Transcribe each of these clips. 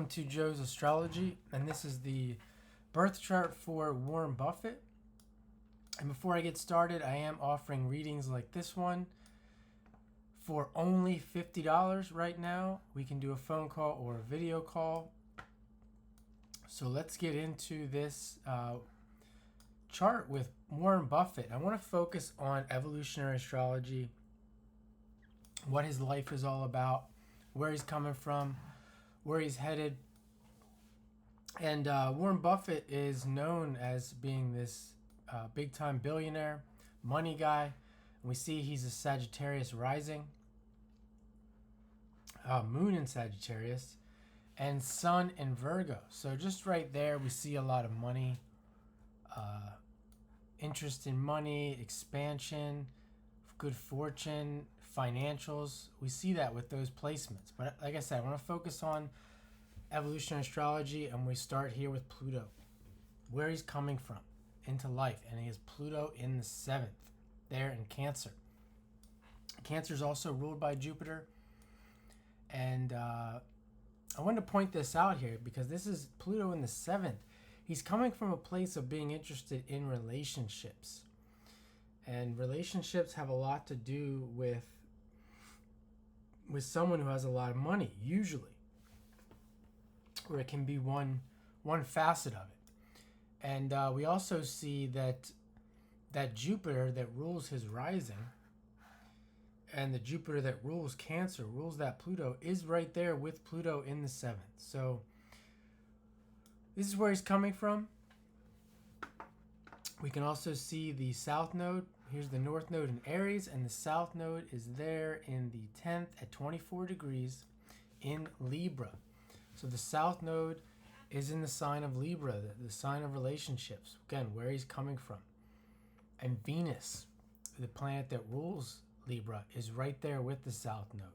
Welcome to Joe's Astrology, and this is the birth chart for Warren Buffett. And before I get started, I am offering readings like this one for only $50 right now. We can do a phone call or a video call. So let's get into this chart with Warren Buffett. I want to focus on evolutionary astrology, what his life is all about, where he's coming from, where he's headed. And Warren Buffett is known as being this big-time billionaire, money guy. And we see he's a Sagittarius rising, moon in Sagittarius, and sun in Virgo. So just right there, we see a lot of money, interest in money, expansion, good fortune, financials. We see that with those placements. But like I said, I want to focus on evolutionary astrology, and we start here with Pluto, where he's coming from into life. And he has Pluto in the 7th, there in Cancer. Cancer is also ruled by Jupiter. And I wanted to point this out here because this is Pluto in the 7th. He's coming from a place of being interested in relationships. And relationships have a lot to do with someone who has a lot of money, usually. Or it can be one facet of it. And we also see that Jupiter that rules his rising and the Jupiter that rules Cancer, rules that Pluto, is right there with Pluto in the 7th. So this is where he's coming from. We can also see the South Node. Here's the North Node in Aries, and the South Node is there in the 10th at 24 degrees in Libra. So the South Node is in the sign of Libra, the sign of relationships. Again, where he's coming from. And Venus, the planet that rules Libra, is right there with the South Node.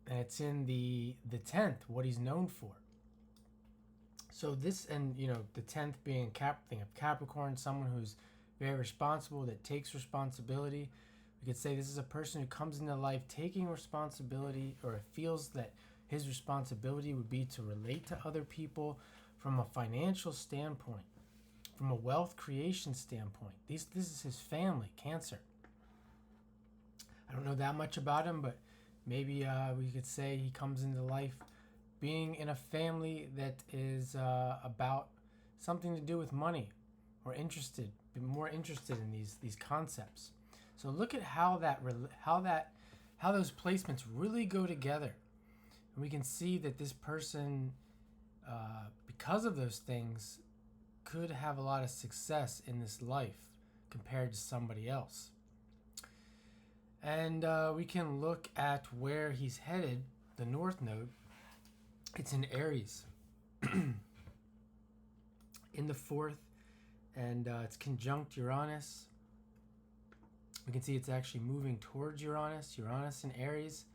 And it's in the 10th, what he's known for. So this, and the 10th being thing of Capricorn, someone who's very responsible, that takes responsibility. We could say this is a person who comes into life taking responsibility, or feels that his responsibility would be to relate to other people from a financial standpoint, from a wealth creation standpoint. This is his family, Cancer. I don't know that much about him, but maybe we could say he comes into life being in a family that is about something to do with money, or more interested in these concepts. So look at how those placements really go together. And we can see that this person, because of those things, could have a lot of success in this life compared to somebody else. And we can look at where he's headed, the North Node. It's in Aries, in the 4th, and it's conjunct Uranus. We can see it's actually moving towards Uranus in Aries.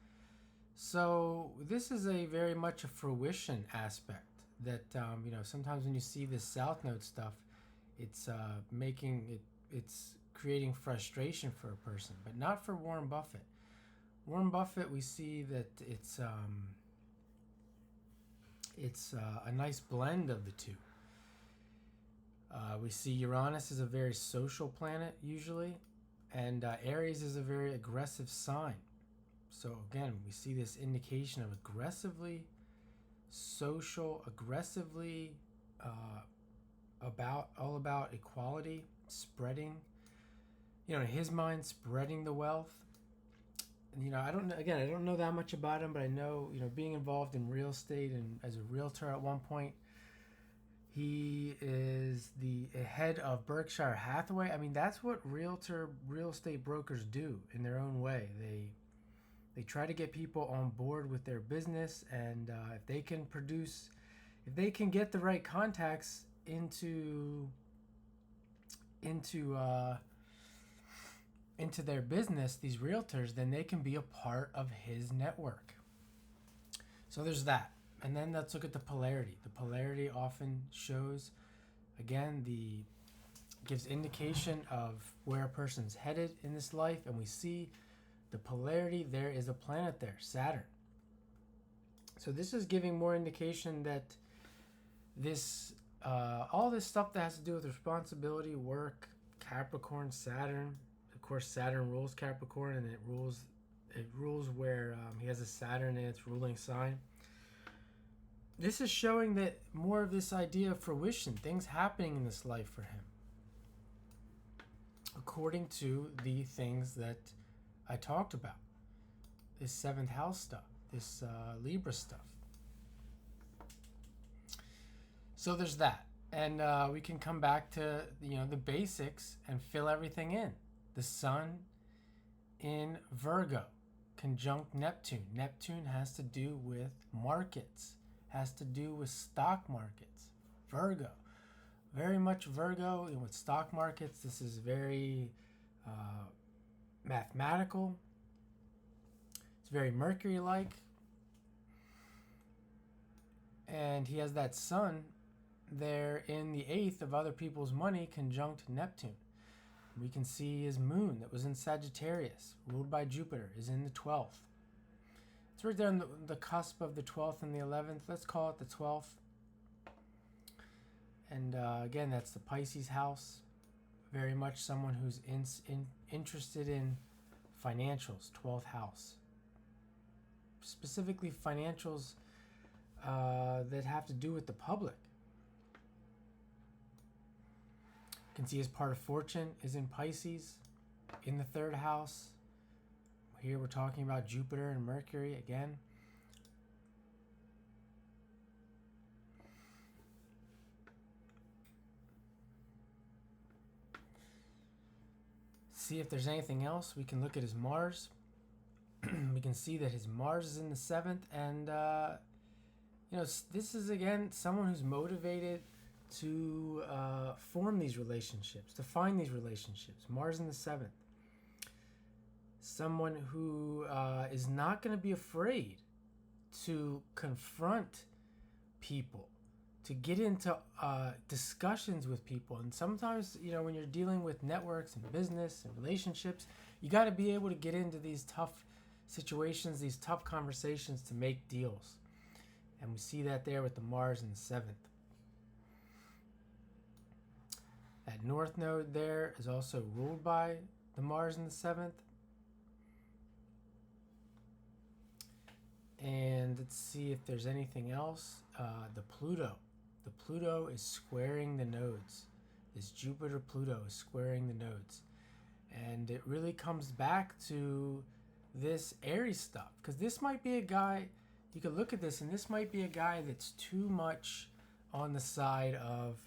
So this is a very much a fruition aspect that, sometimes when you see this South Node stuff, it's it's creating frustration for a person, but not for Warren Buffett. Warren Buffett, we see that it's a nice blend of the two. We see Uranus is a very social planet usually, and Aries is a very aggressive sign. So again, we see this indication of aggressively social, aggressively all about equality, spreading, in his mind, spreading the wealth. And, I don't know that much about him, but I know, being involved in real estate and as a realtor at one point, he is the head of Berkshire Hathaway. I mean, that's what real estate brokers do in their own way. They try to get people on board with their business, and if they can get the right contacts into their business, these realtors, then they can be a part of his network. So there's that. And then let's look at the polarity. The polarity often shows, again, gives indication of where a person's headed in this life. And we see the polarity, there is a planet there, Saturn. So this is giving more indication that this all this stuff that has to do with responsibility, work, Capricorn, Saturn. Of course, Saturn rules Capricorn, and it rules where he has a Saturn in its ruling sign. This is showing that more of this idea of fruition, things happening in this life for him, according to the things that I talked about. This seventh house stuff, this Libra stuff. So there's that, and we can come back to the basics and fill everything in. The Sun in Virgo, conjunct Neptune. Neptune has to do with markets, has to do with stock markets. Virgo, very much Virgo with stock markets. This is very mathematical. It's very Mercury-like, and he has that Sun there in the 8th of other people's money, conjunct Neptune. We can see his moon that was in Sagittarius, ruled by Jupiter, is in the 12th. It's right there on the cusp of the 12th and the 11th. Let's call it the 12th. And again, that's the Pisces house. Very much someone who's interested in financials, 12th house. Specifically financials that have to do with the public. You can see his part of fortune is in Pisces, in the 3rd house. Here we're talking about Jupiter and Mercury again. See if there's anything else. We can look at his Mars. We can see that his Mars is in the 7th, and this is again someone who's motivated to form these relationships, to find these relationships. Mars in the 7th. Someone who is not going to be afraid to confront people, to get into discussions with people. And sometimes, when you're dealing with networks and business and relationships, you got to be able to get into these tough situations, these tough conversations to make deals. And we see that there with the Mars in the 7th. That North Node there is also ruled by the Mars in the 7th. And let's see if there's anything else. The Pluto. The Pluto is squaring the nodes. This Jupiter-Pluto is squaring the nodes. And it really comes back to this Aries stuff. Because this might be a guy, you could look at this, and this might be a guy that's too much on the side of,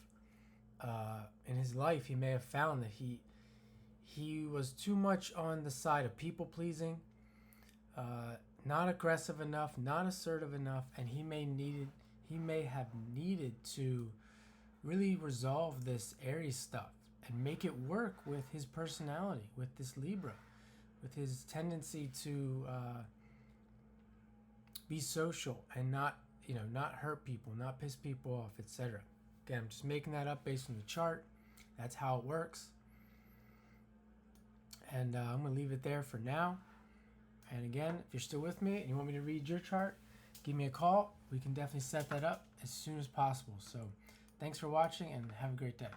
in his life, he may have found that he was too much on the side of people-pleasing, not aggressive enough, not assertive enough, and he may have needed to really resolve this Aries stuff and make it work with his personality, with this Libra, with his tendency to be social and not hurt people, not piss people off, etc. Again, I'm just making that up based on the chart. That's how it works. And I'm going to leave it there for now. And again, if you're still with me and you want me to read your chart, give me a call. We can definitely set that up as soon as possible. So thanks for watching and have a great day.